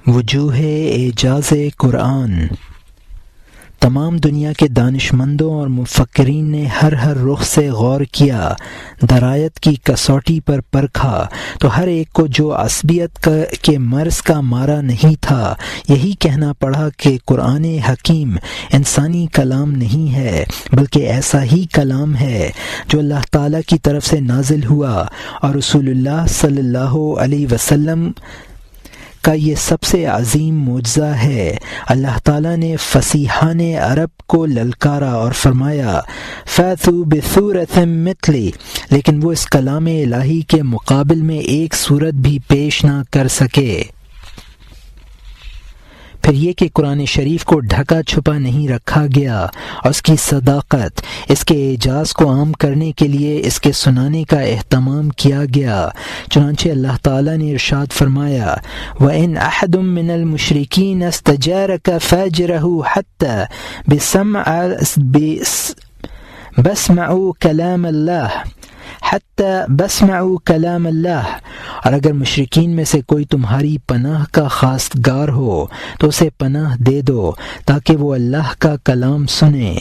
وجوہ اعجاز قرآن۔ تمام دنیا کے دانشمندوں اور مفکرین نے ہر رخ سے غور کیا، درایت کی کسوٹی پر پرکھا تو ہر ایک کو جو عصبیت کے مرض کا مارا نہیں تھا، یہی کہنا پڑا کہ قرآن حکیم انسانی کلام نہیں ہے، بلکہ ایسا ہی کلام ہے جو اللہ تعالیٰ کی طرف سے نازل ہوا، اور رسول اللہ صلی اللہ علیہ وسلم کا یہ سب سے عظیم معجزہ ہے۔ اللہ تعالیٰ نے فصیحان عرب کو للکارا اور فرمایا فَأْتُوا بِسُورَةٍ مِثْلِهِ، لیکن وہ اس کلام الہی کے مقابل میں ایک صورت بھی پیش نہ کر سکے۔ پھر یہ کہ قرآن شریف کو ڈھکا چھپا نہیں رکھا گیا، اور اس کی صداقت، اس کے اعجاز کو عام کرنے کے لیے اس کے سنانے کا اہتمام کیا گیا۔ چنانچہ اللہ تعالیٰ نے ارشاد فرمایا وَإِنْ أَحَدٌ مِّنَ الْمُشْرِكِينَ اسْتَجَارَكَ فَأَجِرْهُ بسمعوا کلام اللہ، اور اگر مشرکین میں سے کوئی تمہاری پناہ کا خواستگار ہو تو اسے پناہ دے دو تاکہ وہ اللہ کا کلام سنے،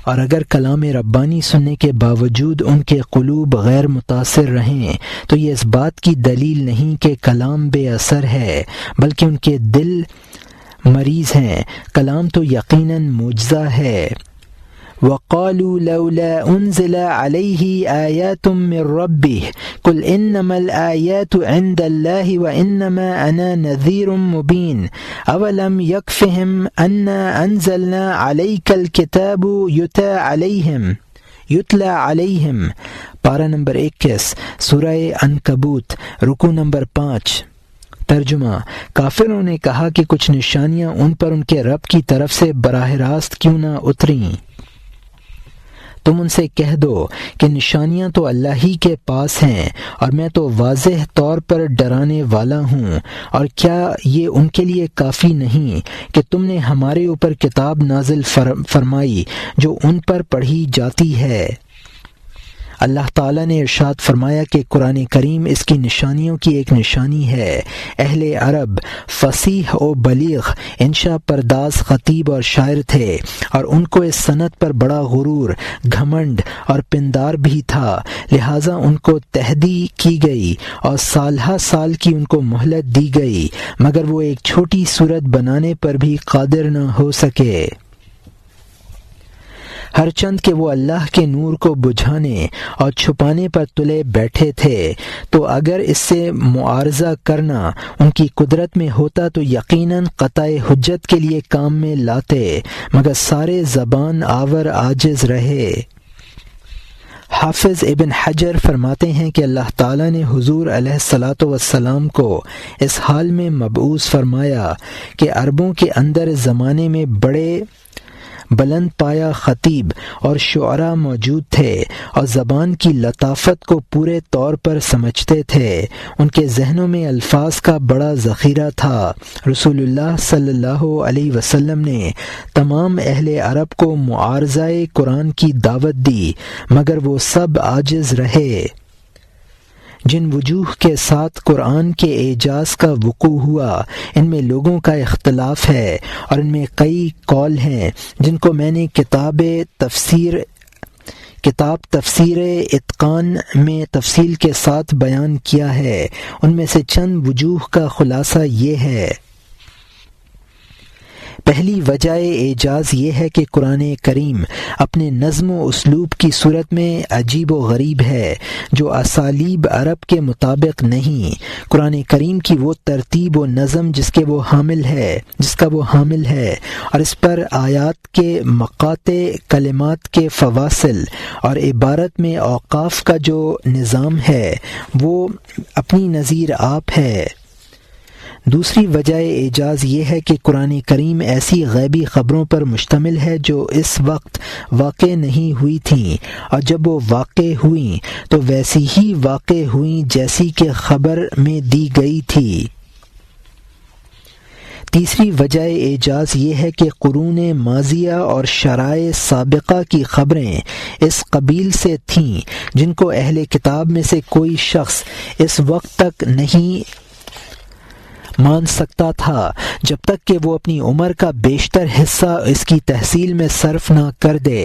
اور اگر کلام ربانی سننے کے باوجود ان کے قلوب غیر متاثر رہیں تو یہ اس بات کی دلیل نہیں کہ کلام بے اثر ہے، بلکہ ان کے دل مریض ہیں۔ کلام تو یقیناً معجزہ ہے۔ وَقَالُوا لَوْلَا أُنزِلَ عَلَيْهِ آيَاتٌ مِّن رَّبِّهِ قُلْ إِنَّمَا الْآيَاتُ عِندَ اللَّهِ وَإِنَّمَا أَنَا نَذِيرٌ مُّبِينٌ أَوَلَمْ يَكْفِهِمْ أَنَّا أَنزَلْنَا عَلَيْكَ الْكِتَابَ یتلا علیہم۔ پارہ نمبر 21، سورہ عنکبوت، رکوع نمبر 5۔ ترجمہ: کافروں نے کہا کہ کچھ نشانیاں ان پر ان کے رب کی طرف سے براہ راست کیوں نہ اتریں؟ تم ان سے کہہ دو کہ نشانیاں تو اللہ ہی کے پاس ہیں، اور میں تو واضح طور پر ڈرانے والا ہوں، اور کیا یہ ان کے لیے کافی نہیں کہ تم نے ہمارے اوپر کتاب نازل فرمائی جو ان پر پڑھی جاتی ہے؟ اللہ تعالیٰ نے ارشاد فرمایا کہ قرآن کریم اس کی نشانیوں کی ایک نشانی ہے۔ اہل عرب فصیح و بلیغ، انشا پرداز خطیب اور شاعر تھے، اور ان کو اس صنعت پر بڑا غرور، گھمنڈ اور پندار بھی تھا، لہٰذا ان کو تحدی کی گئی اور سالہ سال کی ان کو مہلت دی گئی، مگر وہ ایک چھوٹی صورت بنانے پر بھی قادر نہ ہو سکے، ہر چند کہ وہ اللہ کے نور کو بجھانے اور چھپانے پر تلے بیٹھے تھے۔ تو اگر اس سے معارضہ کرنا ان کی قدرت میں ہوتا تو یقیناً قطع حجت کے لیے کام میں لاتے، مگر سارے زبان آور عاجز رہے۔ حافظ ابن حجر فرماتے ہیں کہ اللہ تعالیٰ نے حضور علیہ الصلاۃ والسلام کو اس حال میں مبعوث فرمایا کہ عربوں کے اندر اس زمانے میں بڑے بلند پایا خطیب اور شعراء موجود تھے، اور زبان کی لطافت کو پورے طور پر سمجھتے تھے، ان کے ذہنوں میں الفاظ کا بڑا ذخیرہ تھا۔ رسول اللہ صلی اللہ علیہ وسلم نے تمام اہل عرب کو معارضہ قرآن کی دعوت دی، مگر وہ سب عاجز رہے۔ جن وجوہ کے ساتھ قرآن کے اعجاز کا وقوع ہوا، ان میں لوگوں کا اختلاف ہے، اور ان میں کئی قول ہیں جن کو میں نے کتاب تفسیر اتقان میں تفصیل کے ساتھ بیان کیا ہے۔ ان میں سے چند وجوہ کا خلاصہ یہ ہے۔ پہلی وجہ اعجاز یہ ہے کہ قرآن کریم اپنے نظم و اسلوب کی صورت میں عجیب و غریب ہے، جو اسالیب عرب کے مطابق نہیں۔ قرآن کریم کی وہ ترتیب و نظم جس کا وہ حامل ہے، اور اس پر آیات کے مقاطع، کلمات کے فواصل اور عبارت میں اوقاف کا جو نظام ہے وہ اپنی نظیر آپ ہے۔ دوسری وجہ اعجاز یہ ہے کہ قرآن کریم ایسی غیبی خبروں پر مشتمل ہے جو اس وقت واقع نہیں ہوئی تھیں، اور جب وہ واقع ہوئیں تو ویسی ہی واقع ہوئیں جیسی کہ خبر میں دی گئی تھی۔ تیسری وجہ اعجاز یہ ہے کہ قرون ماضیہ اور شرائع سابقہ کی خبریں اس قبیل سے تھیں جن کو اہل کتاب میں سے کوئی شخص اس وقت تک نہیں مان سکتا تھا جب تک کہ وہ اپنی عمر کا بیشتر حصہ اس کی تحصیل میں صرف نہ کر دے۔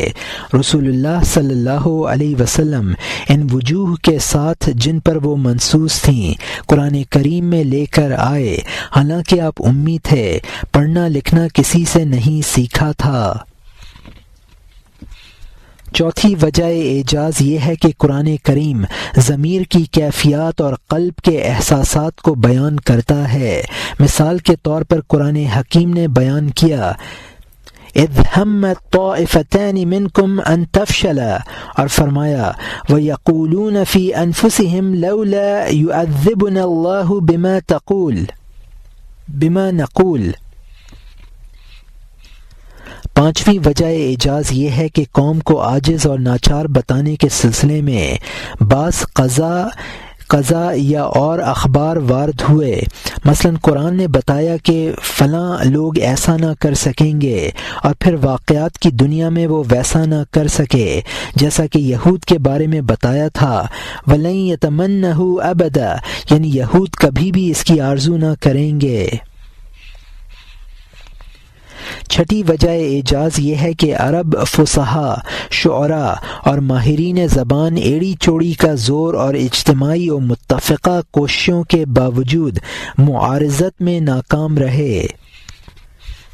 رسول اللہ صلی اللہ علیہ وسلم ان وجوہ کے ساتھ جن پر وہ منصوص تھیں قرآن کریم میں لے کر آئے، حالانکہ آپ امی تھے، پڑھنا لکھنا کسی سے نہیں سیکھا تھا۔ چوتھی وجہ اعجاز یہ ہے کہ قرآن کریم ضمیر کی کیفیات اور قلب کے احساسات کو بیان کرتا ہے۔ مثال کے طور پر قرآن حکیم نے بیان کیا اذ ہمت طائفتان منکم ان تفشلا، اور فرمایا وَيَقُولُونَ فِي أَنفُسِهِمْ لَوْلَا يُعَذِّبُنَا اللَّهُ بِمَا نَقُولُ۔ پانچویں وجہ اعجاز یہ ہے کہ قوم کو عاجز اور ناچار بتانے کے سلسلے میں بعض قضا یا اور اخبار وارد ہوئے۔ مثلا قرآن نے بتایا کہ فلاں لوگ ایسا نہ کر سکیں گے، اور پھر واقعات کی دنیا میں وہ ویسا نہ کر سکے، جیسا کہ یہود کے بارے میں بتایا تھا وَلَن يَتَمَنَّهُ أَبَدًا، یعنی یہود کبھی بھی اس کی آرزو نہ کریں گے۔ چھٹی وجہ اعجاز یہ ہے کہ عرب فصحاء، شعراء اور ماہرین زبان ایڑی چوڑی کا زور اور اجتماعی و متفقہ کوششوں کے باوجود معارضت میں ناکام رہے۔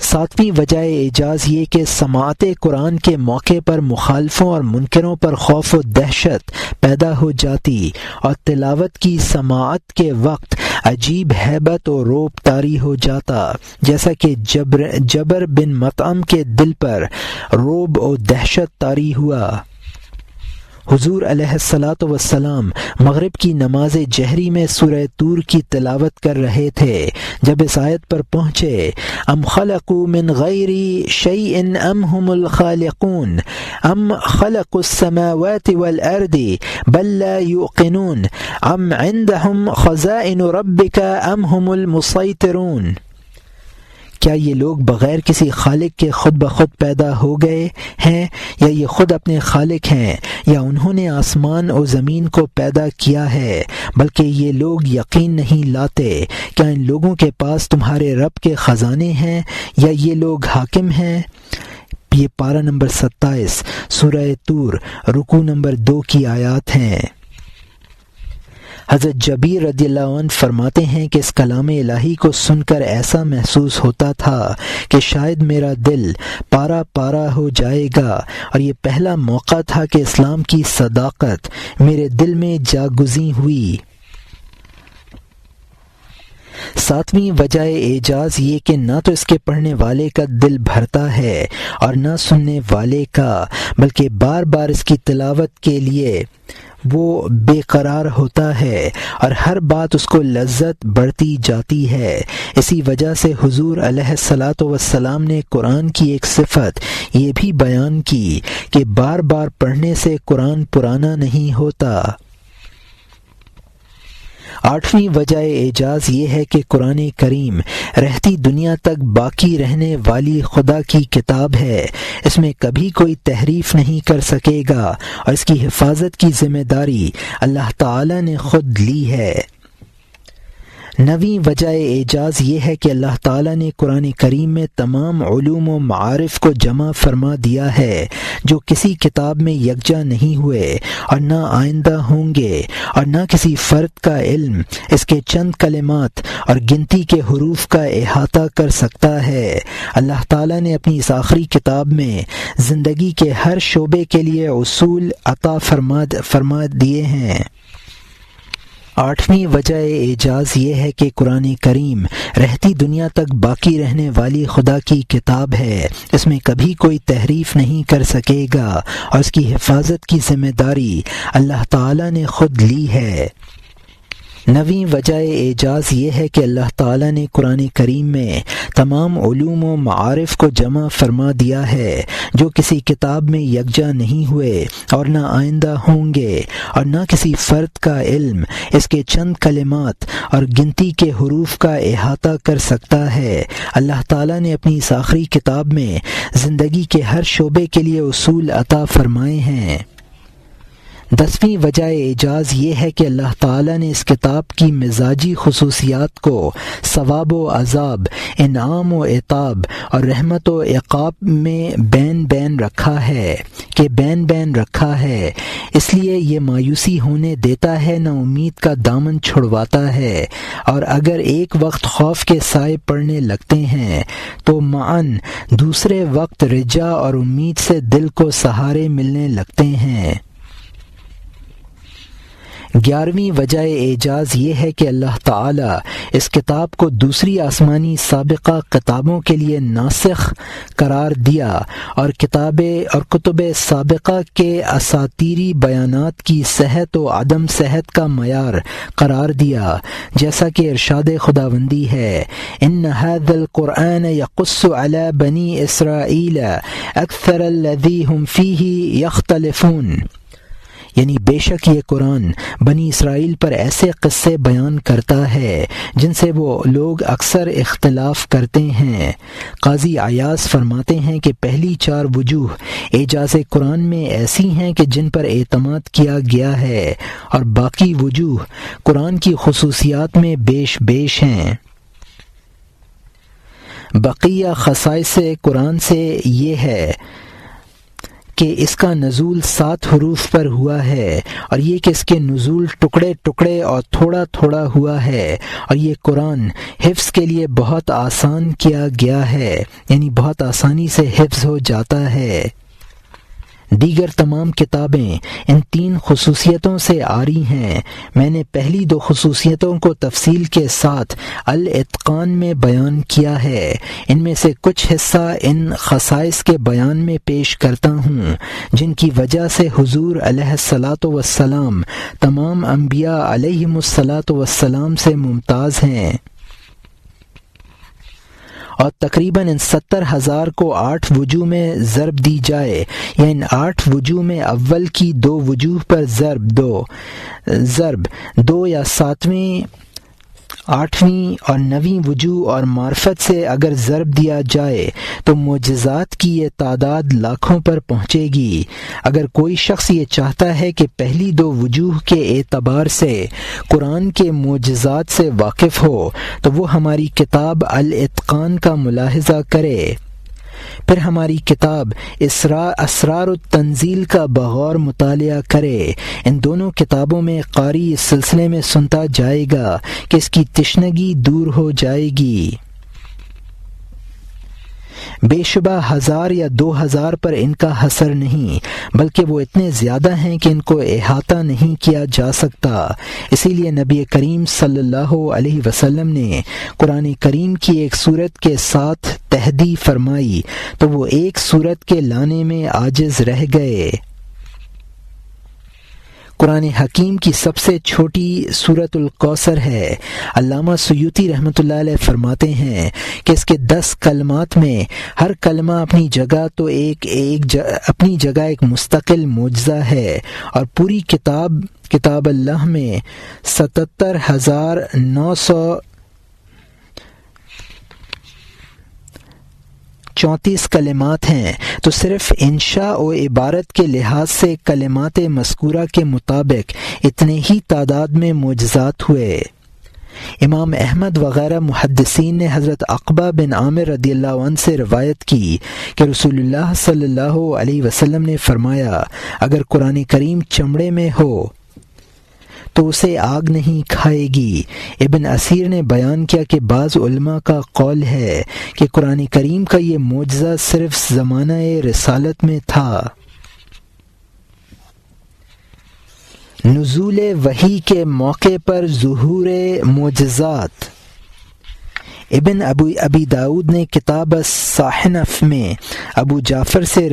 ساتویں وجہ اعجاز یہ کہ سماعت قرآن کے موقع پر مخالفوں اور منکروں پر خوف و دہشت پیدا ہو جاتی، اور تلاوت کی سماعت کے وقت عجیب ہیبت و رعب طاری ہو جاتا، جیسا کہ جبر بن مطعم کے دل پر رعب و دہشت طاری ہوا۔ حضور علیہ الصلاۃ والسلام مغرب کی نماز جہری میں سورہ طور کی تلاوت کر رہے تھے جب اس آیت پر پہنچے ام خلقوا من غیر شیء ام هم الخالقون ام خلقوا السماوات والارض بل لا یوقنون ام عندهم خزائن ربک ام هم المسیطرون۔ کیا یہ لوگ بغیر کسی خالق کے خود بخود پیدا ہو گئے ہیں، یا یہ خود اپنے خالق ہیں، یا انہوں نے آسمان و زمین کو پیدا کیا ہے؟ بلکہ یہ لوگ یقین نہیں لاتے۔ کیا ان لوگوں کے پاس تمہارے رب کے خزانے ہیں، یا یہ لوگ حاکم ہیں؟ یہ پارہ نمبر 27 سورہ طور رکوع نمبر 2 کی آیات ہیں۔ حضرت جبیر رضی اللہ عنہ فرماتے ہیں کہ اس کلام الہی کو سن کر ایسا محسوس ہوتا تھا کہ شاید میرا دل پارا پارا ہو جائے گا، اور یہ پہلا موقع تھا کہ اسلام کی صداقت میرے دل میں جاگزیں ہوئی۔ ساتویں وجہ اعجاز یہ کہ نہ تو اس کے پڑھنے والے کا دل بھرتا ہے اور نہ سننے والے کا، بلکہ بار بار اس کی تلاوت کے لیے وہ بے قرار ہوتا ہے اور ہر بات اس کو لذت بڑھتی جاتی ہے۔ اسی وجہ سے حضور علیہ الصلاۃ والسلام نے قرآن کی ایک صفت یہ بھی بیان کی کہ بار بار پڑھنے سے قرآن پرانا نہیں ہوتا۔ آٹھویں وجہ اعجاز یہ ہے کہ قرآن کریم رہتی دنیا تک باقی رہنے والی خدا کی کتاب ہے، اس میں کبھی کوئی تحریف نہیں کر سکے گا، اور اس کی حفاظت کی ذمہ داری اللہ تعالی نے خود لی ہے۔ نویں وجہ اعجاز یہ ہے کہ اللہ تعالیٰ نے قرآن کریم میں تمام علوم و معارف کو جمع فرما دیا ہے جو کسی کتاب میں یکجا نہیں ہوئے اور نہ آئندہ ہوں گے، اور نہ کسی فرد کا علم اس کے چند کلمات اور گنتی کے حروف کا احاطہ کر سکتا ہے۔ اللہ تعالیٰ نے اپنی اس آخری کتاب میں زندگی کے ہر شعبے کے لیے اصول عطا فرما دیے ہیں۔ آٹھویں وجہ اعجاز یہ ہے کہ قرآن کریم رہتی دنیا تک باقی رہنے والی خدا کی کتاب ہے، اس میں کبھی کوئی تحریف نہیں کر سکے گا، اور اس کی حفاظت کی ذمہ داری اللہ تعالی نے خود لی ہے۔ نویں وجہ اعجاز یہ ہے کہ اللہ تعالیٰ نے قرآن کریم میں تمام علوم و معارف کو جمع فرما دیا ہے جو کسی کتاب میں یکجا نہیں ہوئے اور نہ آئندہ ہوں گے، اور نہ کسی فرد کا علم اس کے چند کلمات اور گنتی کے حروف کا احاطہ کر سکتا ہے۔ اللہ تعالیٰ نے اپنی اس آخری کتاب میں زندگی کے ہر شعبے کے لیے اصول عطا فرمائے ہیں۔ 10ویں وجہ اعجاز یہ ہے کہ اللہ تعالیٰ نے اس کتاب کی مزاجی خصوصیات کو ثواب و عذاب، انعام و عتاب اور رحمت و عقاب میں بین رکھا ہے، اس لیے یہ مایوسی ہونے دیتا ہے نہ امید کا دامن چھڑواتا ہے، اور اگر ایک وقت خوف کے سائے پڑنے لگتے ہیں تو معاً دوسرے وقت رجا اور امید سے دل کو سہارے ملنے لگتے ہیں۔ 11ویں وجہ اعجاز یہ ہے کہ اللہ تعالیٰ اس کتاب کو دوسری آسمانی سابقہ کتابوں کے لیے ناسخ قرار دیا اور کتب سابقہ کے اساطیری بیانات کی صحت و عدم صحت کا معیار قرار دیا، جیسا کہ ارشاد خداوندی ہے، ان هذا القرآن يقص على بنی اسرائیل اکثر الذی هم فیہ یختلفون، یعنی بے شک یہ قرآن بنی اسرائیل پر ایسے قصے بیان کرتا ہے جن سے وہ لوگ اکثر اختلاف کرتے ہیں۔ قاضی عیاض فرماتے ہیں کہ پہلی 4 وجوہ اعجاز قرآن میں ایسی ہیں کہ جن پر اعتماد کیا گیا ہے، اور باقی وجوہ قرآن کی خصوصیات میں بیش ہیں۔ بقیہ خصائص قرآن سے یہ ہے کہ اس کا نزول 7 حروف پر ہوا ہے، اور یہ کہ اس کے نزول ٹکڑے اور تھوڑا ہوا ہے، اور یہ قرآن حفظ کے لیے بہت آسان کیا گیا ہے، یعنی بہت آسانی سے حفظ ہو جاتا ہے۔ دیگر تمام کتابیں ان 3 خصوصیتوں سے عاری ہیں۔ میں نے پہلی 2 خصوصیتوں کو تفصیل کے ساتھ الاتقان میں بیان کیا ہے۔ ان میں سے کچھ حصہ ان خصائص کے بیان میں پیش کرتا ہوں جن کی وجہ سے حضور علیہ الصلاۃ والسلام تمام انبیاء علیہم الصلاۃ والسلام سے ممتاز ہیں، اور تقریباً ان 70,000 کو 8 وجوہ میں ضرب دی جائے، یا ان 8 وجوہ میں اول کی 2 وجوہ پر ضرب 2 یا 7ویں 8ویں اور 9ویں وجوہ اور معرفت سے اگر ضرب دیا جائے تو معجزات کی یہ تعداد لاکھوں پر پہنچے گی۔ اگر کوئی شخص یہ چاہتا ہے کہ پہلی 2 وجوہ کے اعتبار سے قرآن کے معجزات سے واقف ہو تو وہ ہماری کتاب الاتقان کا ملاحظہ کرے، پھر ہماری کتاب اسرار التنزیل کا بغور مطالعہ کرے۔ ان دونوں کتابوں میں قاری اس سلسلے میں سنتا جائے گا کہ اس کی تشنگی دور ہو جائے گی۔ بے شبہ 1000 یا 2000 پر ان کا حصر نہیں، بلکہ وہ اتنے زیادہ ہیں کہ ان کو احاطہ نہیں کیا جا سکتا۔ اسی لیے نبی کریم صلی اللہ علیہ وسلم نے قرآن کریم کی ایک سورت کے ساتھ تحدی فرمائی تو وہ ایک سورت کے لانے میں عاجز رہ گئے۔ قرآن حکیم کی سب سے چھوٹی سورۃ الکوثر ہے۔ علامہ سیوطی رحمۃ اللہ علیہ فرماتے ہیں کہ اس کے 10 کلمات میں ہر کلمہ اپنی جگہ ایک مستقل معجزہ ہے، اور پوری کتاب اللہ میں 77,934 کلمات ہیں، تو صرف انشاء و عبارت کے لحاظ سے کلمات مذکورہ کے مطابق اتنے ہی تعداد میں معجزات ہوئے۔ امام احمد وغیرہ محدثین نے حضرت عقبہ بن عامر رضی اللہ عنہ سے روایت کی کہ رسول اللہ صلی اللہ علیہ وسلم نے فرمایا، اگر قرآن کریم چمڑے میں ہو تو اسے آگ نہیں کھائے گی۔ ابن اسیر نے بیان کیا کہ بعض علماء کا قول ہے کہ قرآن کریم کا یہ معجزہ صرف زمانہ رسالت میں تھا۔ نزول وحی کے موقع پر ظہور معجزات۔ ابن ابی داود نے کتاب الصحائف میں ابو جعفر سے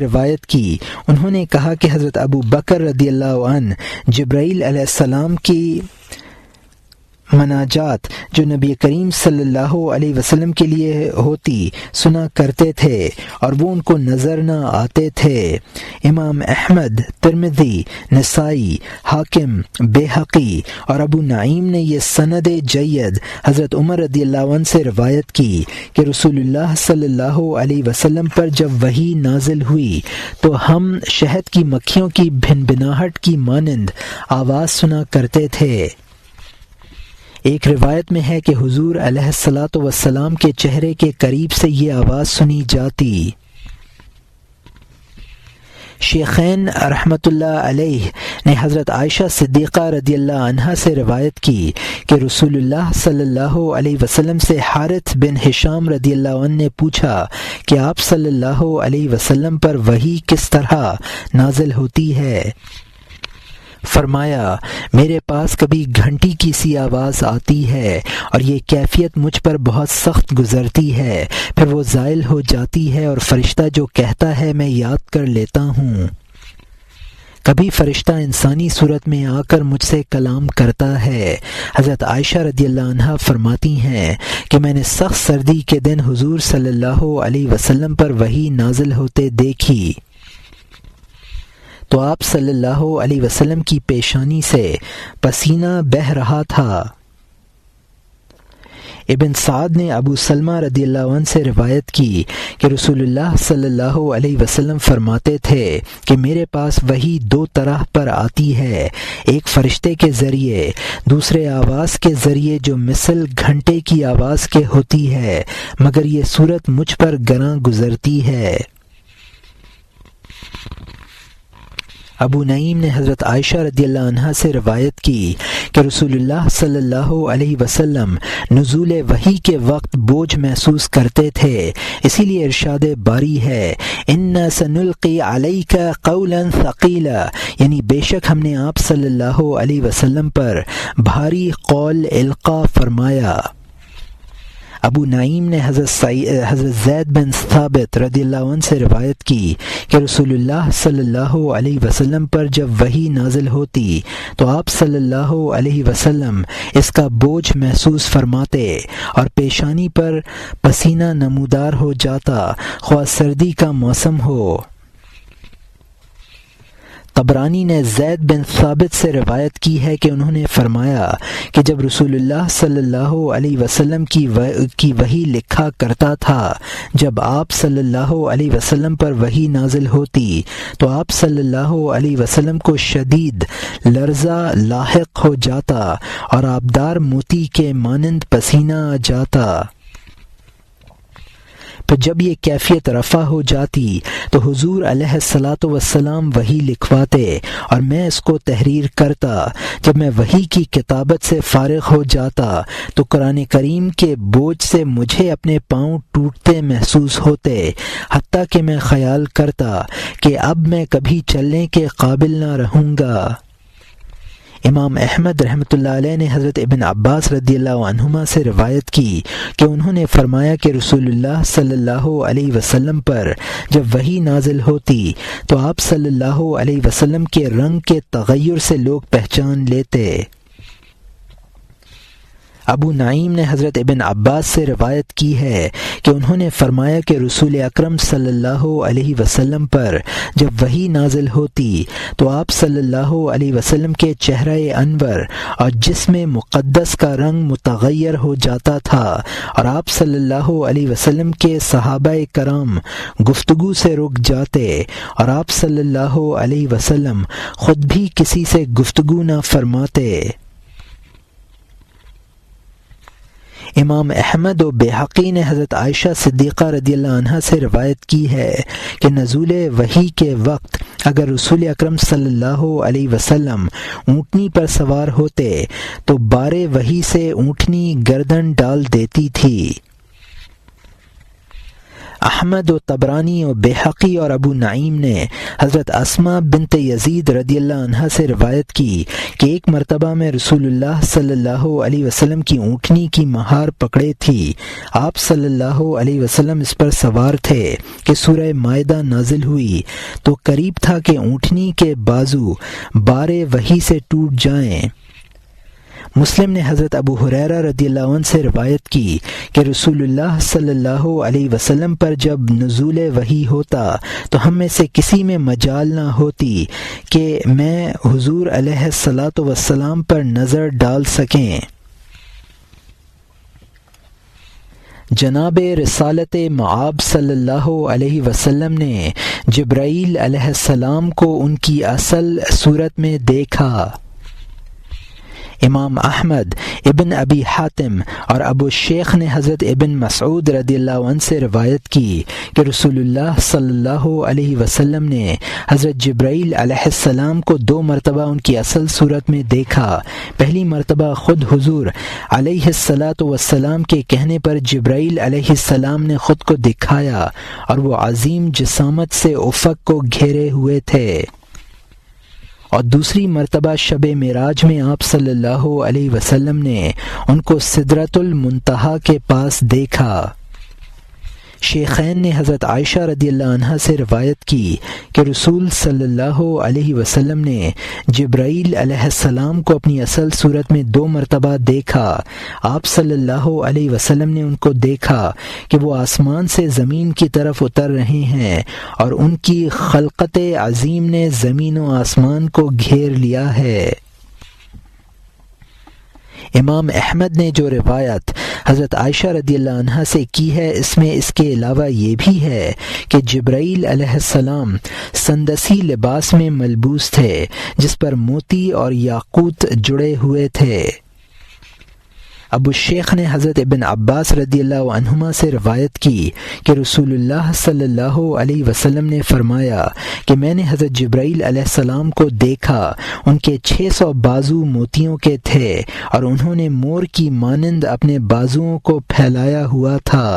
روایت کی، انہوں نے کہا کہ حضرت ابو بکر رضی اللہ عنہ جبرائیل علیہ السلام کی مناجات جو نبی کریم صلی اللہ علیہ وسلم کے لیے ہوتی سنا کرتے تھے اور وہ ان کو نظر نہ آتے تھے۔ امام احمد، ترمذی، نسائی، حاکم، بیہقی اور ابو نعیم نے یہ سند جید حضرت عمر رضی اللہ عنہ سے روایت کی کہ رسول اللہ صلی اللہ علیہ وسلم پر جب وحی نازل ہوئی تو ہم شہد کی مکھیوں کی بھنبھناہٹ کی مانند آواز سنا کرتے تھے۔ ایک روایت میں ہے کہ حضور علیہ الصلاۃ والسلام کے چہرے کے قریب سے یہ آواز سنی جاتی۔ شیخین رحمۃ اللہ علیہ نے حضرت عائشہ صدیقہ رضی اللہ عنہا سے روایت کی کہ رسول اللہ صلی اللہ علیہ وسلم سے حارث بن ہشام رضی اللہ عنہ نے پوچھا کہ آپ صلی اللہ علیہ وسلم پر وحی کس طرح نازل ہوتی ہے؟ فرمایا، میرے پاس کبھی گھنٹی کی سی آواز آتی ہے اور یہ کیفیت مجھ پر بہت سخت گزرتی ہے، پھر وہ زائل ہو جاتی ہے اور فرشتہ جو کہتا ہے میں یاد کر لیتا ہوں۔ کبھی فرشتہ انسانی صورت میں آ کر مجھ سے کلام کرتا ہے۔ حضرت عائشہ رضی اللہ عنہا فرماتی ہیں کہ میں نے سخت سردی کے دن حضور صلی اللہ علیہ وسلم پر وحی نازل ہوتے دیکھی تو آپ صلی اللہ علیہ وسلم کی پیشانی سے پسینہ بہہ رہا تھا۔ ابن سعد نے ابو سلمہ رضی اللہ عنہ سے روایت کی کہ رسول اللہ صلی اللہ علیہ وسلم فرماتے تھے کہ میرے پاس وحی دو طرح پر آتی ہے، ایک فرشتے کے ذریعے، دوسرے آواز کے ذریعے جو مثل گھنٹے کی آواز کے ہوتی ہے، مگر یہ صورت مجھ پر گراں گزرتی ہے۔ ابو نعیم نے حضرت عائشہ رضی اللہ عنہا سے روایت کی کہ رسول اللہ صلی اللہ علیہ وسلم نزول وحی کے وقت بوجھ محسوس کرتے تھے، اسی لیے ارشاد باری ہے اِنَّا سَنُلْقِي عَلَيْكَ قَوْلًا ثَقِيلًا، یعنی بے شک ہم نے آپ صلی اللہ علیہ وسلم پر بھاری قول القا فرمایا۔ ابو نعیم نے حضرت زید بن ثابت رضی اللہ عنہ سے روایت کی کہ رسول اللہ صلی اللہ علیہ وسلم پر جب وحی نازل ہوتی تو آپ صلی اللہ علیہ وسلم اس کا بوجھ محسوس فرماتے اور پیشانی پر پسینہ نمودار ہو جاتا، خواہ سردی کا موسم ہو۔ طبرانی نے زید بن ثابت سے روایت کی ہے کہ انہوں نے فرمایا کہ جب رسول اللہ صلی اللہ علیہ وسلم کی وحی لکھا کرتا تھا، جب آپ صلی اللہ علیہ وسلم پر وحی نازل ہوتی تو آپ صلی اللہ علیہ وسلم کو شدید لرزہ لاحق ہو جاتا اور آبدار موتی کے مانند پسینہ آ جاتا۔ پھر جب یہ کیفیت رفع ہو جاتی تو حضور علیہ الصلاۃ والسلام وحی لکھواتے اور میں اس کو تحریر کرتا۔ جب میں وحی کی کتابت سے فارغ ہو جاتا تو قرآن کریم کے بوجھ سے مجھے اپنے پاؤں ٹوٹتے محسوس ہوتے، حتیٰ کہ میں خیال کرتا کہ اب میں کبھی چلنے کے قابل نہ رہوں گا۔ امام احمد رحمۃ اللہ علیہ نے حضرت ابن عباس رضی اللہ عنہما سے روایت کی کہ انہوں نے فرمایا کہ رسول اللہ صلی اللہ علیہ وسلم پر جب وحی نازل ہوتی تو آپ صلی اللہ علیہ وسلم کے رنگ کے تغیر سے لوگ پہچان لیتے۔ ابو نعیم نے حضرت ابن عباس سے روایت کی ہے کہ انہوں نے فرمایا کہ رسول اکرم صلی اللہ علیہ وسلم پر جب وحی نازل ہوتی تو آپ صلی اللہ علیہ وسلم کے چہرہ انور اور جسم مقدس کا رنگ متغیر ہو جاتا تھا اور آپ صلی اللہ علیہ وسلم کے صحابہ کرام گفتگو سے رک جاتے اور آپ صلی اللہ علیہ وسلم خود بھی کسی سے گفتگو نہ فرماتے۔ امام احمد و بیہقی نے حضرت عائشہ صدیقہ رضی اللہ عنہا سے روایت کی ہے کہ نزول وحی کے وقت اگر رسول اکرم صلی اللہ علیہ وسلم اونٹنی پر سوار ہوتے تو بار وحی سے اونٹنی گردن ڈال دیتی تھی۔ احمد و طبرانی و بیہقی اور ابو نعیم نے حضرت اسماء بنت یزید رضی اللہ عنہا سے روایت کی کہ ایک مرتبہ میں رسول اللہ صلی اللہ علیہ وسلم کی اونٹنی کی مہار پکڑے تھی، آپ صلی اللہ علیہ وسلم اس پر سوار تھے کہ سورہ مائدہ نازل ہوئی تو قریب تھا کہ اونٹنی کے بازو بار وحی سے ٹوٹ جائیں۔ مسلم نے حضرت ابو ہریرہ رضی اللہ عنہ سے روایت کی کہ رسول اللہ صلی اللہ علیہ وسلم پر جب نزول وحی ہوتا تو ہم میں سے کسی میں مجال نہ ہوتی کہ میں حضور علیہ الصلاۃ والسلام پر نظر ڈال سکیں۔ جناب رسالت مآب صلی اللہ علیہ وسلم نے جبرائیل علیہ السلام کو ان کی اصل صورت میں دیکھا۔ امام احمد، ابن ابی حاتم اور ابو شیخ نے حضرت ابن مسعود رضی اللہ عنہ سے روایت کی کہ رسول اللہ صلی اللہ علیہ وسلم نے حضرت جبرائیل علیہ السلام کو 2 مرتبہ ان کی اصل صورت میں دیکھا۔ پہلی مرتبہ خود حضور علیہ الصلاۃ والسلام کے کہنے پر جبرائیل علیہ السلام نے خود کو دکھایا اور وہ عظیم جسامت سے افق کو گھیرے ہوئے تھے، اور دوسری مرتبہ شب معراج میں آپ صلی اللہ علیہ وسلم نے ان کو سدرۃ المنتہا کے پاس دیکھا۔ شیخین نے حضرت عائشہ رضی اللہ عنہا سے روایت کی کہ رسول صلی اللہ علیہ وسلم نے جبرائیل علیہ السلام کو اپنی اصل صورت میں 2 مرتبہ دیکھا۔ آپ صلی اللہ علیہ وسلم نے ان کو دیکھا کہ وہ آسمان سے زمین کی طرف اتر رہے ہیں اور ان کی خلقت عظیم نے زمین و آسمان کو گھیر لیا ہے۔ امام احمد نے جو روایت حضرت عائشہ رضی اللہ عنہا سے کی ہے، اس میں اس کے علاوہ یہ بھی ہے کہ جبرائیل علیہ السلام سندسی لباس میں ملبوس تھے جس پر موتی اور یاقوت جڑے ہوئے تھے۔ ابو شیخ نے حضرت ابن عباس رضی اللہ عنہما سے روایت کی کہ رسول اللہ صلی اللہ علیہ وسلم نے فرمایا کہ میں نے حضرت جبرائیل علیہ السلام کو دیکھا، ان کے 600 بازو موتیوں کے تھے اور انہوں نے مور کی مانند اپنے بازوؤں کو پھیلایا ہوا تھا۔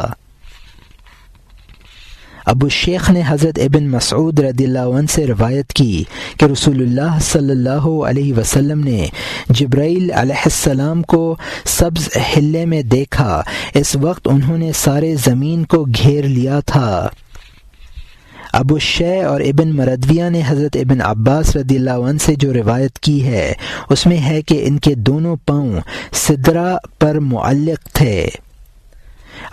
ابو شیخ نے حضرت ابن مسعود رضی اللہ عنہ سے روایت کی کہ رسول اللہ صلی اللہ علیہ وسلم نے جبرائیل علیہ السلام کو سبز حلے میں دیکھا، اس وقت انہوں نے سارے زمین کو گھیر لیا تھا۔ ابو شیع اور ابن مردویہ نے حضرت ابن عباس رضی اللہ عنہ سے جو روایت کی ہے اس میں ہے کہ ان کے دونوں پاؤں سدرہ پر معلق تھے۔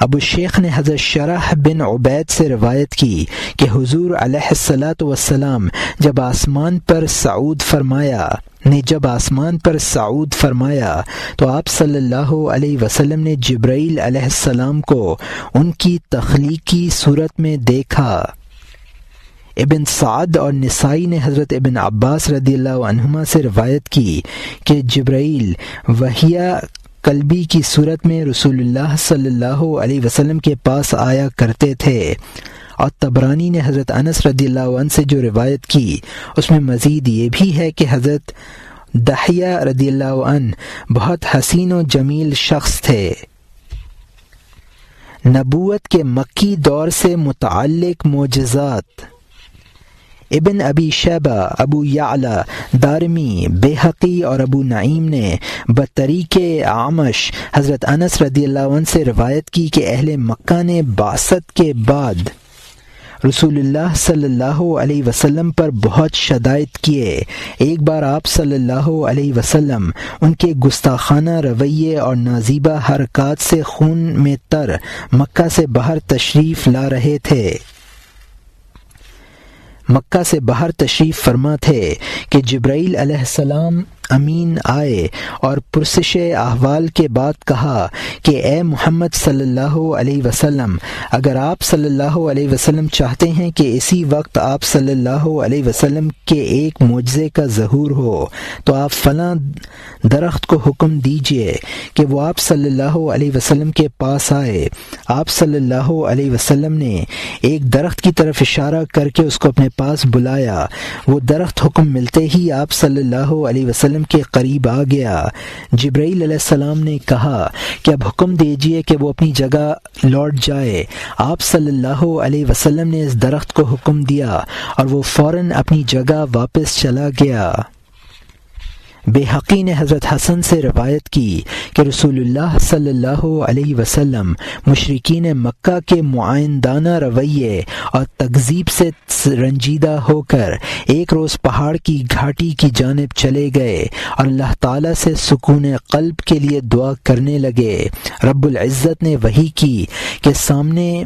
ابو شیخ نے حضرت شرح بن عبید سے روایت کی کہ حضور علیہ الصلاۃ والسلام جب آسمان پر صعود فرمایا تو آپ صلی اللہ علیہ وسلم نے جبرائیل علیہ السلام کو ان کی تخلیقی صورت میں دیکھا۔ ابن سعد اور نسائی نے حضرت ابن عباس رضی اللہ عنہما سے روایت کی کہ جبرائیل وحیہ قلبی کی صورت میں رسول اللہ صلی اللہ علیہ وسلم کے پاس آیا کرتے تھے، اور طبرانی نے حضرت انس رضی اللہ عنہ سے جو روایت کی اس میں مزید یہ بھی ہے کہ حضرت دحیہ رضی اللہ عنہ بہت حسین و جمیل شخص تھے۔ نبوت کے مکی دور سے متعلق معجزات۔ ابن ابی شیبہ، ابو یعلی، دارمی، بیہقی اور ابو نعیم نے بطریق اعمش حضرت انس رضی اللہ عنہ سے روایت کی کہ اہل مکہ نے بعثت کے بعد رسول اللہ صلی اللہ علیہ وسلم پر بہت شدائد کیے۔ ایک بار آپ صلی اللہ علیہ وسلم ان کے گستاخانہ رویے اور نازیبہ حرکات سے خون میں تر مکہ سے باہر تشریف فرما تھے کہ جبرائیل علیہ السلام امین آئے اور پرسش احوال کے بعد کہا کہ اے محمد صلی اللہ علیہ وسلم، اگر آپ صلی اللہ علیہ وسلم چاہتے ہیں کہ اسی وقت آپ صلی اللہ علیہ وسلم کے ایک معجزے کا ظہور ہو تو آپ فلاں درخت کو حکم دیجئے کہ وہ آپ صلی اللہ علیہ وسلم کے پاس آئے۔ آپ صلی اللہ علیہ وسلم نے ایک درخت کی طرف اشارہ کر کے اس کو اپنے پاس بلایا۔ وہ درخت حکم ملتے ہی آپ صلی اللہ علیہ وسلم کے قریب آ گیا۔ جبرائیل علیہ السلام نے کہا کہ اب حکم دیجئے کہ وہ اپنی جگہ لوٹ جائے۔ آپ صلی اللہ علیہ وسلم نے اس درخت کو حکم دیا اور وہ فوراً اپنی جگہ واپس چلا گیا۔ بیہقی نے حضرت حسن سے روایت کی کہ رسول اللہ صلی اللہ علیہ وسلم مشرکین مکہ کے معاندانہ رویے اور تکذیب سے رنجیدہ ہو کر ایک روز پہاڑ کی گھاٹی کی جانب چلے گئے اور اللہ تعالیٰ سے سکون قلب کے لیے دعا کرنے لگے۔ رب العزت نے وحی کی کہ سامنے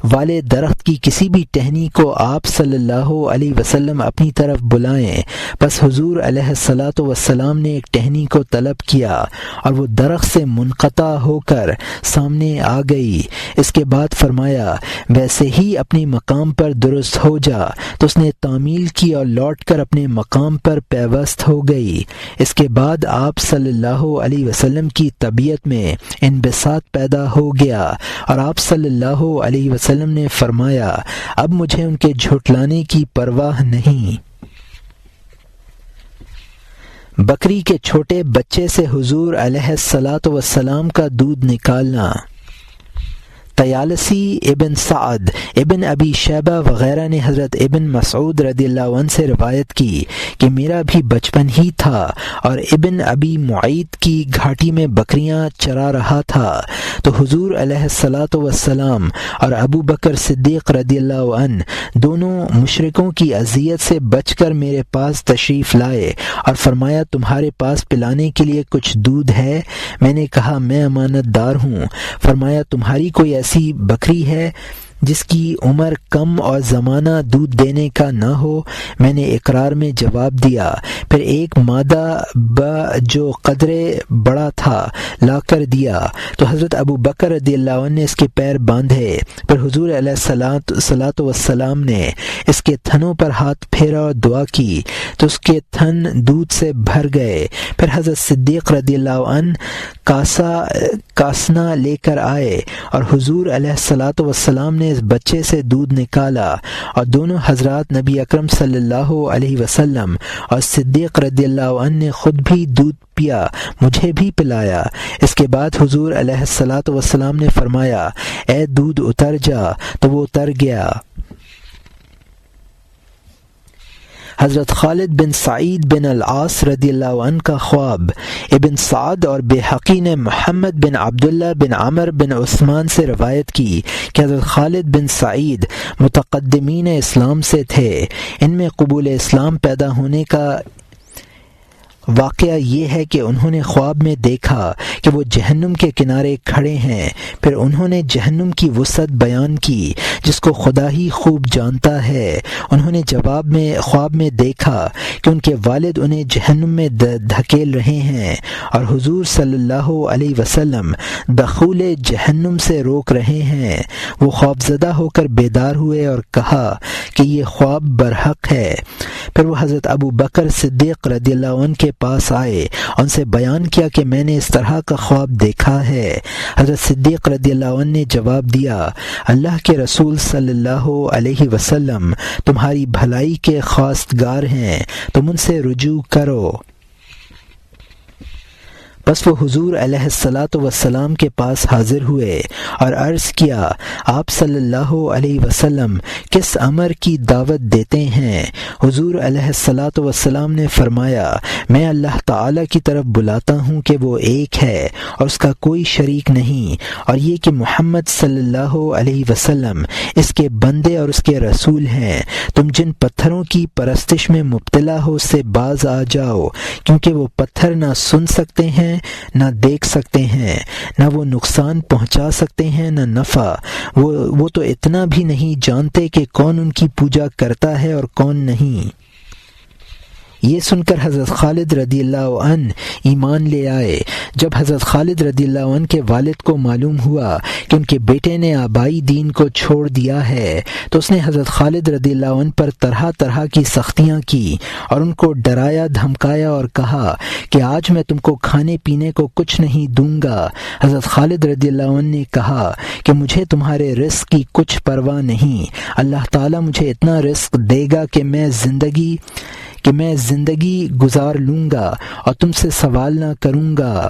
والے درخت کی کسی بھی ٹہنی کو آپ صلی اللہ علیہ وسلم اپنی طرف بلائیں۔ پس حضور علیہ الصلاۃ والسلام نے ایک ٹہنی کو طلب کیا اور وہ درخت سے منقطع ہو کر سامنے آ گئی۔ اس کے بعد فرمایا ویسے ہی اپنے مقام پر درست ہو جا، تو اس نے تعمیل کی اور لوٹ کر اپنے مقام پر پیوست ہو گئی۔ اس کے بعد آپ صلی اللہ علیہ وسلم کی طبیعت میں انبساط پیدا ہو گیا اور آپ صلی اللہ علیہ وسلم نے فرمایا اب مجھے ان کے جھٹلانے کی پرواہ نہیں۔ بکری کے چھوٹے بچے سے حضور علیہ الصلاۃ والسلام کا دودھ نکالنا۔ طیالسی ابن سعد ابن ابی شیبہ وغیرہ نے حضرت ابن مسعود رضی اللہ عنہ سے روایت کی کہ میرا بھی بچپن ہی تھا اور ابن ابی معیط کی گھاٹی میں بکریاں چرا رہا تھا، تو حضور علیہ الصلاۃ والسلام اور ابو بکر صدیق رضی اللہ عنہ دونوں مشرکوں کی اذیت سے بچ کر میرے پاس تشریف لائے اور فرمایا تمہارے پاس پلانے کے لیے کچھ دودھ ہے؟ میں نے کہا میں امانت دار ہوں۔ فرمایا تمہاری کوئی ایسی بکری ہے جس کی عمر کم اور زمانہ دودھ دینے کا نہ ہو؟ میں نے اقرار میں جواب دیا۔ پھر ایک مادہ جو قدرے بڑا تھا لا کر دیا، تو حضرت ابو بکر رضی اللہ عنہ نے اس کے پیر باندھے۔ پھر حضور علیہ الصلاۃ والسلام نے اس کے تھنوں پر ہاتھ پھیرا اور دعا کی تو اس کے تھن دودھ سے بھر گئے۔ پھر حضرت صدیق رضی اللہ عنہ کاسنا لے کر آئے اور حضور علیہ الصلاۃ والسلام نے اس بچے سے دودھ نکالا اور دونوں حضرات نبی اکرم صلی اللہ علیہ وسلم اور صدیق رضی اللہ عنہ نے خود بھی دودھ پیا، مجھے بھی پلایا۔ اس کے بعد حضور علیہ الصلاۃ والسلام نے فرمایا اے دودھ اتر جا، تو وہ اتر گیا۔ حضرت خالد بن سعید بن العاص رضی اللہ عنہ کا خواب۔ ابن سعد اور بیہقی نے محمد بن عبداللہ بن عمر بن عثمان سے روایت کی کہ حضرت خالد بن سعید متقدمین اسلام سے تھے۔ ان میں قبول اسلام پیدا ہونے کا واقعہ یہ ہے کہ انہوں نے خواب میں دیکھا کہ وہ جہنم کے کنارے کھڑے ہیں۔ پھر انہوں نے جہنم کی وسعت بیان کی جس کو خدا ہی خوب جانتا ہے۔ انہوں نے خواب میں دیکھا کہ ان کے والد انہیں جہنم میں دھکیل رہے ہیں اور حضور صلی اللہ علیہ وسلم دخول جہنم سے روک رہے ہیں۔ وہ خوابزدہ ہو کر بیدار ہوئے اور کہا کہ یہ خواب برحق ہے۔ پھر وہ حضرت ابو بکر صدیق رضی اللہ عنہ کے پاس آئے، ان سے بیان کیا کہ میں نے اس طرح کا خواب دیکھا ہے۔ حضرت صدیق رضی اللہ عنہ نے جواب دیا اللہ کے رسول صلی اللہ علیہ وسلم تمہاری بھلائی کے خواستگار ہیں، تم ان سے رجوع کرو۔ بس وہ حضور علیہ الصلاۃ والسلام کے پاس حاضر ہوئے اور عرض کیا آپ صلی اللہ علیہ وسلم کس امر کی دعوت دیتے ہیں؟ حضور علیہ الصلاۃ والسلام نے فرمایا میں اللہ تعالی کی طرف بلاتا ہوں کہ وہ ایک ہے اور اس کا کوئی شریک نہیں، اور یہ کہ محمد صلی اللہ علیہ وسلم اس کے بندے اور اس کے رسول ہیں۔ تم جن پتھروں کی پرستش میں مبتلا ہو اس سے باز آ جاؤ، کیونکہ وہ پتھر نہ سن سکتے ہیں، نہ دیکھ سکتے ہیں، نہ وہ نقصان پہنچا سکتے ہیں نہ نفع۔ وہ تو اتنا بھی نہیں جانتے کہ کون ان کی پوجا کرتا ہے اور کون نہیں۔ یہ سن کر حضرت خالد رضی اللہ عنہ ایمان لے آئے۔ جب حضرت خالد رضی اللہ عنہ کے والد کو معلوم ہوا کہ ان کے بیٹے نے آبائی دین کو چھوڑ دیا ہے تو اس نے حضرت خالد رضی اللہ عنہ پر طرح طرح کی سختیاں کی اور ان کو ڈرایا دھمکایا اور کہا کہ آج میں تم کو کھانے پینے کو کچھ نہیں دوں گا۔ حضرت خالد رضی اللہ عنہ نے کہا کہ مجھے تمہارے رزق کی کچھ پرواہ نہیں، اللہ تعالیٰ مجھے اتنا رزق دے گا کہ میں زندگی گزار لوں گا اور تم سے سوال نہ کروں گا۔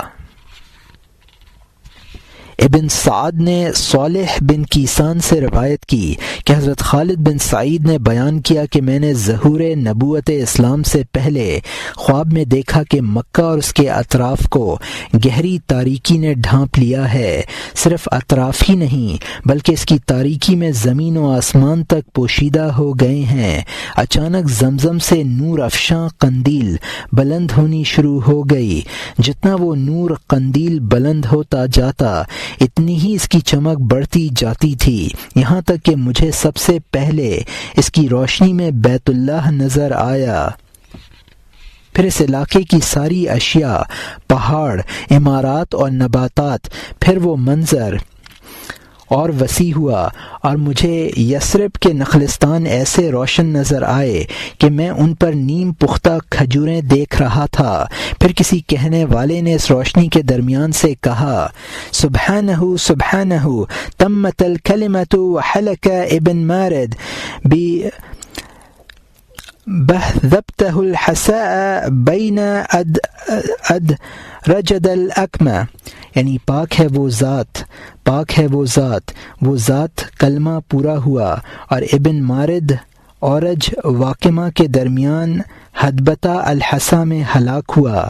ابن سعد نے صالح بن کیسان سے روایت کی کہ حضرت خالد بن سعید نے بیان کیا کہ میں نے ظہور نبوت اسلام سے پہلے خواب میں دیکھا کہ مکہ اور اس کے اطراف کو گہری تاریکی نے ڈھانپ لیا ہے، صرف اطراف ہی نہیں بلکہ اس کی تاریکی میں زمین و آسمان تک پوشیدہ ہو گئے ہیں۔ اچانک زمزم سے نور افشاں قندیل بلند ہونی شروع ہو گئی، جتنا وہ نور قندیل بلند ہوتا جاتا اتنی ہی اس کی چمک بڑھتی جاتی تھی، یہاں تک کہ مجھے سب سے پہلے اس کی روشنی میں بیت اللہ نظر آیا۔ پھر اس علاقے کی ساری اشیاء، پہاڑ، عمارات اور نباتات، پھر وہ منظر اور وسیع ہوا اور مجھے یثرب کے نخلستان ایسے روشن نظر آئے کہ میں ان پر نیم پختہ کھجوریں دیکھ رہا تھا۔ پھر کسی کہنے والے نے اس روشنی کے درمیان سے کہا، سبحانہ سبحانہ تمت الکلمۃ وحلک ابن مارد بہذبتہ الحساء بین ادرجد الاکمہ، یعنی پاک ہے وہ ذات کلمہ پورا ہوا اور ابن مارد اورج واقمہ کے درمیان حدبتہ الحسا میں ہلاک ہوا۔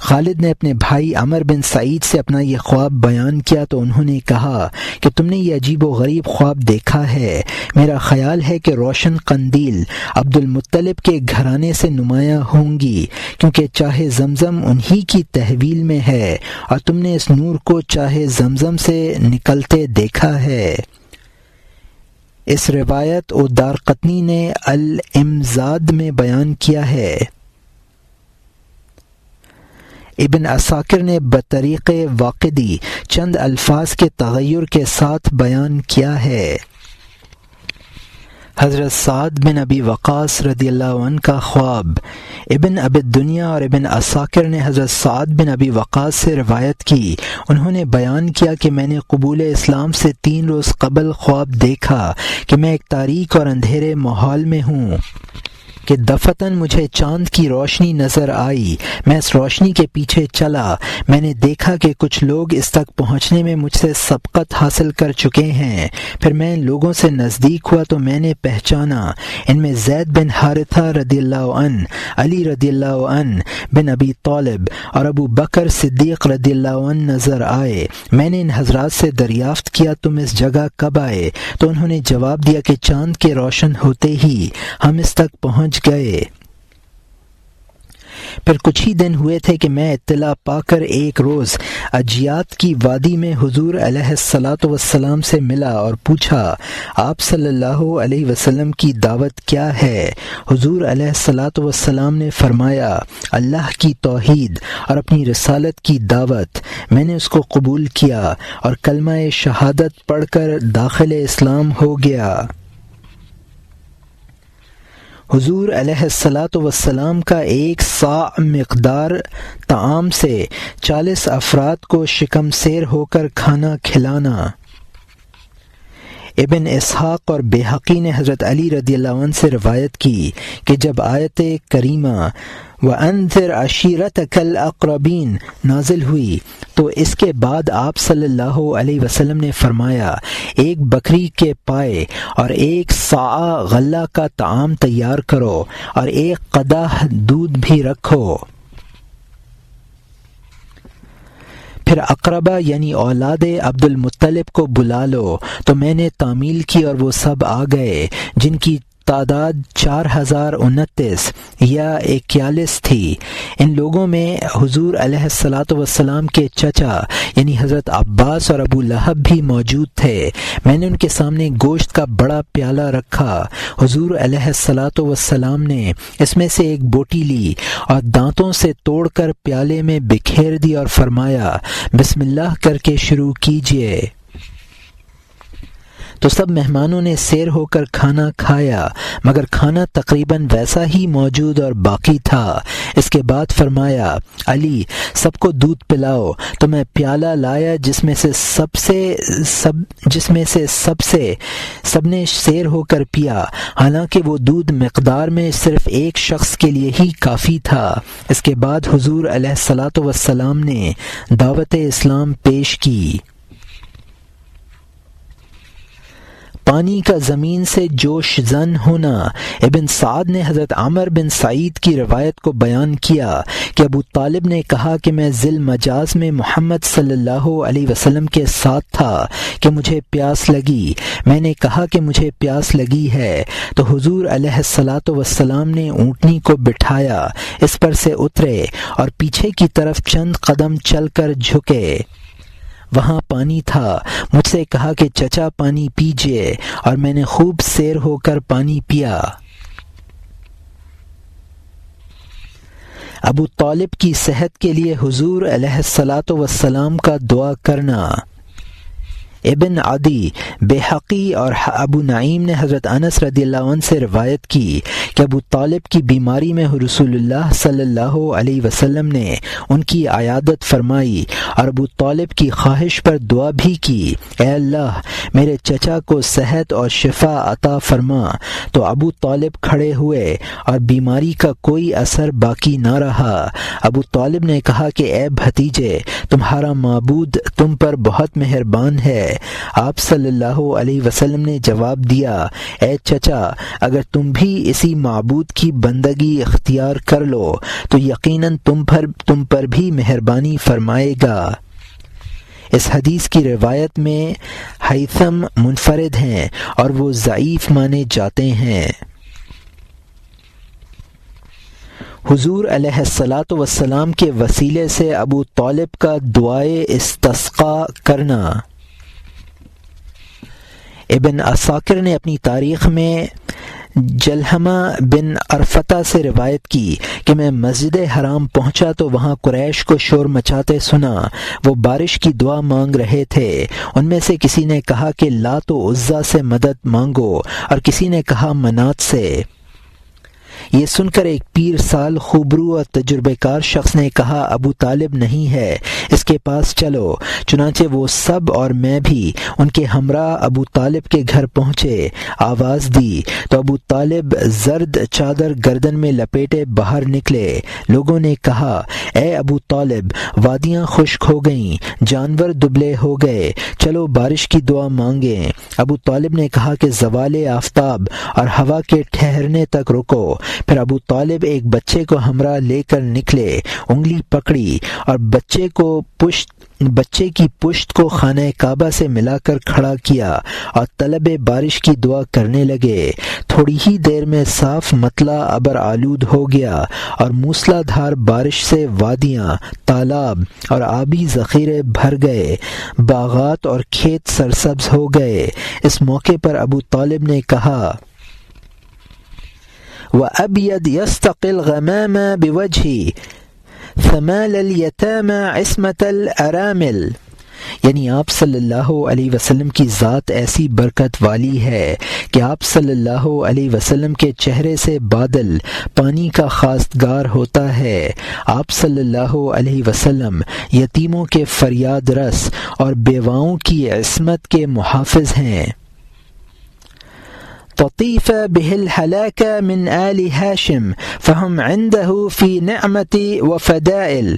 خالد نے اپنے بھائی عمر بن سعید سے اپنا یہ خواب بیان کیا تو انہوں نے کہا کہ تم نے یہ عجیب و غریب خواب دیکھا ہے، میرا خیال ہے کہ روشن قندیل عبد المطلب کے گھرانے سے نمایاں ہوں گی، کیونکہ چاہے زمزم انہی کی تحویل میں ہے اور تم نے اس نور کو چاہے زمزم سے نکلتے دیکھا ہے۔ اس روایت و دارقطنی نے الامزاد میں بیان کیا ہے۔ ابن عساکر نے بطریق واقدی چند الفاظ کے تغیر کے ساتھ بیان کیا ہے۔ حضرت سعد بن ابی وقاص رضی اللہ عنہ کا خواب۔ ابن ابی الدنیا اور ابن عساکر نے حضرت سعد بن ابی وقاص سے روایت کی، انہوں نے بیان کیا کہ میں نے قبول اسلام سے 3 روز قبل خواب دیکھا کہ میں ایک تاریک اور اندھیرے ماحول میں ہوں کہ دفتن مجھے چاند کی روشنی نظر آئی، میں اس روشنی کے پیچھے چلا، میں نے دیکھا کہ کچھ لوگ اس تک پہنچنے میں مجھ سے سبقت حاصل کر چکے ہیں، پھر میں ان لوگوں سے نزدیک ہوا تو میں نے پہچانا، ان میں زید بن حارثہ رضی اللہ عنہ، علی رضی اللہ عنہ بن ابی طالب اور ابو بکر صدیق رضی اللہ عنہ نظر آئے۔ میں نے ان حضرات سے دریافت کیا تم اس جگہ کب آئے؟ تو انہوں نے جواب دیا کہ چاند کے روشن ہوتے ہی ہم اس تک پہنچ گئے۔ پھر کچھ ہی دن ہوئے تھے کہ میں اطلاع پا کر ایک روز اجیات کی وادی میں حضور علیہ الصلاۃ والسلام سے ملا اور پوچھا آپ صلی اللہ علیہ وسلم کی دعوت کیا ہے؟ حضور علیہ الصلاۃ والسلام نے فرمایا اللہ کی توحید اور اپنی رسالت کی دعوت۔ میں نے اس کو قبول کیا اور کلمہ شہادت پڑھ کر داخل اسلام ہو گیا۔ حضور علیہ الصلاۃ والسلام کا 1 صاع مقدار طعام سے 40 افراد کو شکم سیر ہو کر کھانا کھلانا۔ ابن اسحاق اور بیہقی نے حضرت علی رضی اللہ عنہ سے روایت کی کہ جب آیت کریمہ وَأَنذِرْ عَشِيرَتَكَ الْأَقْرَبِينَ نازل ہوئی تو اس کے بعد آپ صلی اللہ علیہ وسلم نے فرمایا 1 بکری کے پائے اور 1 صاع غلہ کا طعام تیار کرو اور 1 قدح دودھ بھی رکھو۔ پھر اقربہ یعنی اولاد عبد المطلب کو بلا لو، تو میں نے تعمیل کی اور وہ سب آ گئے جن کی تعداد 4029 یا 41 تھی۔ ان لوگوں میں حضور علیہ الصلاۃ والسلام کے چچا یعنی حضرت عباس اور ابو لہب بھی موجود تھے۔ میں نے ان کے سامنے گوشت کا بڑا پیالہ رکھا، حضور علیہ الصلاۃ والسلام نے اس میں سے ایک بوٹی لی اور دانتوں سے توڑ کر پیالے میں بکھیر دی اور فرمایا بسم اللہ کر کے شروع کیجئے۔ تو سب مہمانوں نے سیر ہو کر کھانا کھایا، مگر کھانا تقریباً ویسا ہی موجود اور باقی تھا۔ اس کے بعد فرمایا، علی سب کو دودھ پلاؤ۔ تو میں پیالہ لایا جس میں سے سب نے سیر ہو کر پیا، حالانکہ وہ دودھ مقدار میں صرف ایک شخص کے لیے ہی کافی تھا۔ اس کے بعد حضور علیہ الصلاۃ والسلام نے دعوت اسلام پیش کی۔ پانی کا زمین سے جوش زن ہونا۔ ابن سعد نے حضرت عمر بن سعید کی روایت کو بیان کیا کہ ابو طالب نے کہا کہ میں ذی المجاز میں محمد صلی اللہ علیہ وسلم کے ساتھ تھا کہ مجھے پیاس لگی۔ میں نے کہا کہ مجھے پیاس لگی ہے، تو حضور علیہ الصلاۃ والسلام نے اونٹنی کو بٹھایا، اس پر سے اترے اور پیچھے کی طرف چند قدم چل کر جھکے۔ وہاں پانی تھا۔ مجھ سے کہا کہ چچا پانی پیجئے، اور میں نے خوب سیر ہو کر پانی پیا۔ ابو طالب کی صحت کے لیے حضور علیہ الصلاۃ والسلام کا دعا کرنا۔ ابن عدی، بحقی اور ابو نعیم نے حضرت انس رضی اللہ عنہ سے روایت کی کہ ابو طالب کی بیماری میں رسول اللہ صلی اللہ علیہ وسلم نے ان کی عیادت فرمائی اور ابو طالب کی خواہش پر دعا بھی کی، اے اللہ میرے چچا کو صحت اور شفا عطا فرما۔ تو ابو طالب کھڑے ہوئے اور بیماری کا کوئی اثر باقی نہ رہا۔ ابو طالب نے کہا کہ اے بھتیجے، تمہارا معبود تم پر بہت مہربان ہے۔ آپ صلی اللہ علیہ وسلم نے جواب دیا، اے چچا، اگر تم بھی اسی معبود کی بندگی اختیار کر لو تو یقیناً تم پر بھی مہربانی فرمائے گا۔ اس حدیث کی روایت میں ہیثم منفرد ہیں اور وہ ضعیف مانے جاتے ہیں۔ حضور علیہ الصلاۃ والسلام کے وسیلے سے ابو طالب کا دعائے استسقاء کرنا۔ ابن عساکر نے اپنی تاریخ میں جلحمہ بن عرفتہ سے روایت کی کہ میں مسجد حرام پہنچا تو وہاں قریش کو شور مچاتے سنا۔ وہ بارش کی دعا مانگ رہے تھے۔ ان میں سے کسی نے کہا کہ لات و عزیٰ سے مدد مانگو، اور کسی نے کہا منات سے۔ یہ سن کر ایک پیر سال خوبرو اور تجربہ کار شخص نے کہا، ابو طالب نہیں ہے، اس کے پاس چلو۔ چنانچہ وہ سب اور میں بھی ان کے ہمراہ ابو طالب کے گھر پہنچے۔ آواز دی تو ابو طالب زرد چادر گردن میں لپیٹے باہر نکلے۔ لوگوں نے کہا، اے ابو طالب، وادیاں خشک ہو گئیں، جانور دبلے ہو گئے، چلو بارش کی دعا مانگیں۔ ابو طالب نے کہا کہ زوال آفتاب اور ہوا کے ٹھہرنے تک رکو۔ پھر ابو طالب ایک بچے کو ہمراہ لے کر نکلے، انگلی پکڑی اور بچے کی پشت کو خانہ کعبہ سے ملا کر کھڑا کیا اور طلب بارش کی دعا کرنے لگے۔ تھوڑی ہی دیر میں صاف مطلع ابر آلود ہو گیا اور موسلا دھار بارش سے وادیاں، تالاب اور آبی ذخیرے بھر گئے، باغات اور کھیت سرسبز ہو گئے۔ اس موقع پر ابو طالب نے کہا، وَأَبْيَدْ يَسْتَقِي الْغَمَامَ بِوَجْهِ ثَمَالَ الْيَتَامَى عِصْمَةَ الْأَرَامِلِ، یعنی آپ صلی اللہ علیہ وسلم کی ذات ایسی برکت والی ہے کہ آپ صلی اللہ علیہ وسلم کے چہرے سے بادل پانی کا خواستگار ہوتا ہے۔ آپ صلی اللہ علیہ وسلم یتیموں کے فریاد رس اور بیواؤں کی عصمت کے محافظ ہیں۔ تطیف به الحلاک من آل ہاشم فہم عنده فی نعمت و فدائل،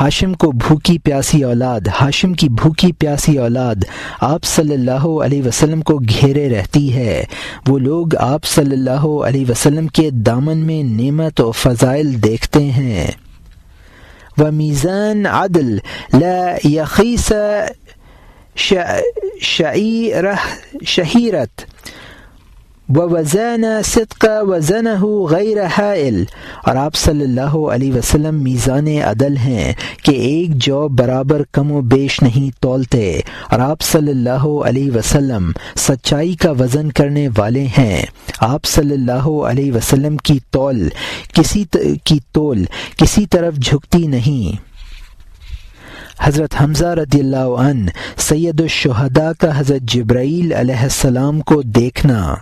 ہاشم کو بھوکی پیاسی اولاد، ہاشم کی بھوکی پیاسی اولاد آپ صلی اللہ علیہ وسلم کو گھیرے رہتی ہے۔ وہ لوگ آپ صلی اللہ علیہ وسلم کے دامن میں نعمت و فضائل دیکھتے ہیں۔ ومیزان عدل لا یخیس شہیرت ووزان صدق وزنہ غیر حائل، اور آپ صلی اللہ علیہ وسلم میزان عدل ہیں کہ ایک جو برابر کم و بیش نہیں تولتے، اور آپ صلی اللہ علیہ وسلم سچائی کا وزن کرنے والے ہیں۔ آپ صلی اللہ علیہ وسلم کی تول کسی طرف جھکتی نہیں۔ حضرت حمزہ رضی اللہ عنہ سید الشہداء کا حضرت جبرائیل علیہ السلام کو دیکھنا۔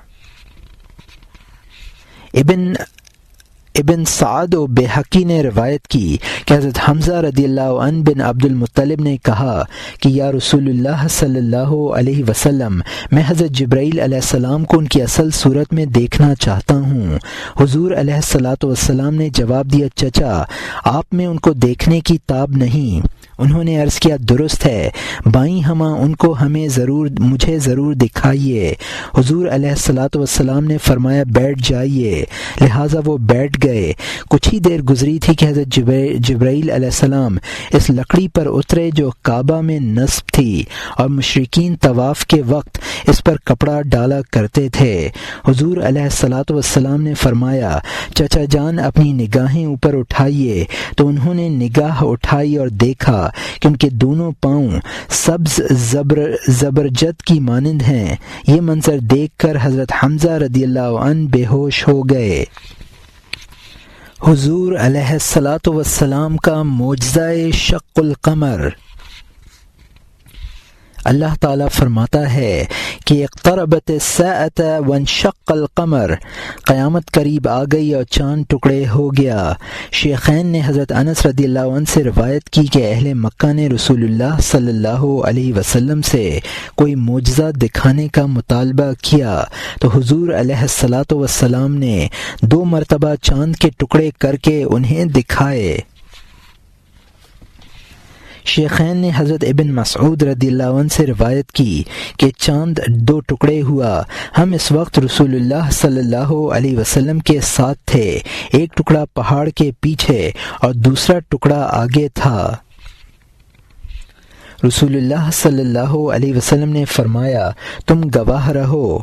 ابن سعد و بحقی نے روایت کی کہ حضرت حمزہ رضی اللہ عنہ بن عبد المطلب نے کہا کہ یا رسول اللہ صلی اللہ علیہ وسلم، میں حضرت جبرائیل علیہ السلام کو ان کی اصل صورت میں دیکھنا چاہتا ہوں۔ حضور علیہ الصلاۃ والسلام نے جواب دیا، چچا آپ میں ان کو دیکھنے کی تاب نہیں۔ انہوں نے عرض کیا، درست ہے، بائیں ہمہ ان کو مجھے ضرور دکھائیے۔ حضور علیہ الصلاۃ والسلام نے فرمایا بیٹھ جائیے، لہٰذا وہ بیٹھ گئے۔ کچھ ہی دیر گزری تھی کہ حضرت جبرائیل علیہ السلام اس لکڑی پر اترے جو کعبہ میں نصب تھی اور مشرکین طواف کے وقت اس پر کپڑا ڈالا کرتے تھے۔ حضور علیہ الصلاۃ والسلام نے فرمایا، چچا جان اپنی نگاہیں اوپر اٹھائیے، تو انہوں نے نگاہ اٹھائی اور دیکھا کہ ان کے دونوں پاؤں سبز زبرجد کی مانند ہیں۔ یہ منظر دیکھ کر حضرت حمزہ رضی اللہ عنہ بے ہوش ہو گئے۔ حضور علیہ الصلاۃ والسلام کا معجزہ شق القمر۔ اللہ تعالیٰ فرماتا ہے کہ اقتربت الساعۃ وانشق القمر، قیامت قریب آ گئی اور چاند ٹکڑے ہو گیا۔ شیخین نے حضرت انس رضی اللہ عنہ سے روایت کی کہ اہل مکہ نے رسول اللہ صلی اللہ علیہ وسلم سے کوئی معجزہ دکھانے کا مطالبہ کیا تو حضور علیہ الصلاۃ والسلام نے 2 مرتبہ چاند کے ٹکڑے کر کے انہیں دکھائے۔ شیخین نے حضرت ابن مسعود رضی اللہ عنہ سے روایت کی کہ چاند 2 ٹکڑے ہوا، ہم اس وقت رسول اللہ صلی اللہ علیہ وسلم کے ساتھ تھے، ایک ٹکڑا پہاڑ کے پیچھے اور دوسرا ٹکڑا آگے تھا۔ رسول اللہ صلی اللہ علیہ وسلم نے فرمایا، تم گواہ رہو۔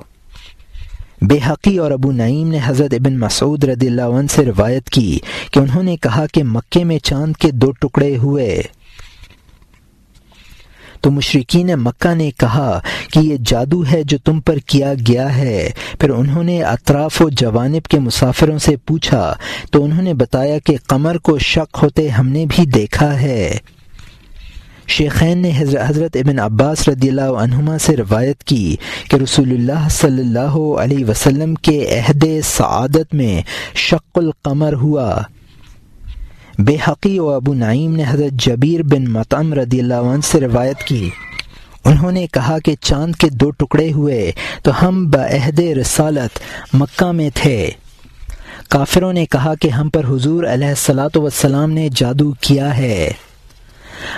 بحقی اور ابو نعیم نے حضرت ابن مسعود رضی اللہ عنہ سے روایت کی کہ انہوں نے کہا کہ مکے میں چاند کے 2 ٹکڑے ہوئے تو مشرکین مکہ نے کہا کہ یہ جادو ہے جو تم پر کیا گیا ہے۔ پھر انہوں نے اطراف و جوانب کے مسافروں سے پوچھا تو انہوں نے بتایا کہ قمر کو شق ہوتے ہم نے بھی دیکھا ہے۔ شیخین نے حضرت ابن عباس رضی اللہ عنہما سے روایت کی کہ رسول اللہ صلی اللہ علیہ وسلم کے عہد سعادت میں شق القمر ہوا۔ بحقی و ابو نعیم نے حضرت جبیر بن مطعم رضی اللہ عنہ سے روایت کی، انہوں نے کہا کہ چاند کے 2 ٹکڑے ہوئے تو ہم بعہد رسالت مکہ میں تھے۔ کافروں نے کہا کہ ہم پر حضور علیہ الصلاۃ والسلام نے جادو کیا ہے۔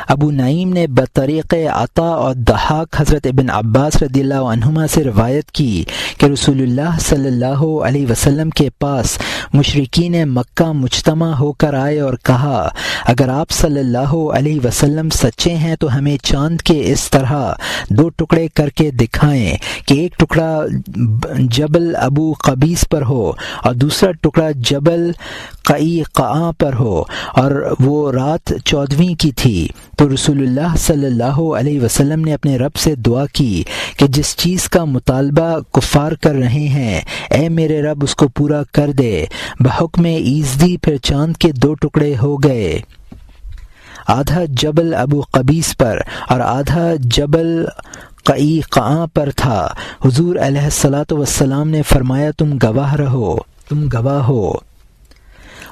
ابو نعیم نے بطریق عطا اور ضحاک حضرت ابن عباس رضی اللہ عنہما سے روایت کی کہ رسول اللہ صلی اللہ علیہ وسلم کے پاس مشرکین مکہ مجتمع ہو کر آئے اور کہا، اگر آپ صلی اللہ علیہ وسلم سچے ہیں تو ہمیں چاند کے اس طرح 2 ٹکڑے کر کے دکھائیں کہ ایک ٹکڑا جبل ابو قبیس پر ہو اور دوسرا ٹکڑا جبل قعقاع پر ہو، اور وہ رات 14ویں کی تھی۔ تو رسول اللہ صلی اللہ علیہ وسلم نے اپنے رب سے دعا کی کہ جس چیز کا مطالبہ کفار کر رہے ہیں، اے میرے رب اس کو پورا کر دے۔ بحکم ایزدی پھر چاند کے 2 ٹکڑے ہو گئے، آدھا جبل ابو قبیس پر اور آدھا جبل قعقاع پر تھا۔ حضور علیہ الصلاۃ والسلام نے فرمایا، تم گواہ ہو۔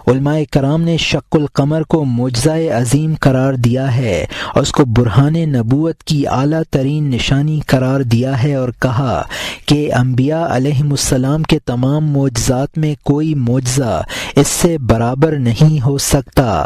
علماء کرام نے شق القمر کو معجزہ عظیم قرار دیا ہے اور اس کو برہان نبوت کی اعلیٰ ترین نشانی قرار دیا ہے اور کہا کہ انبیاء علیہم السلام کے تمام معجزات میں کوئی معجزہ اس سے برابر نہیں ہو سکتا۔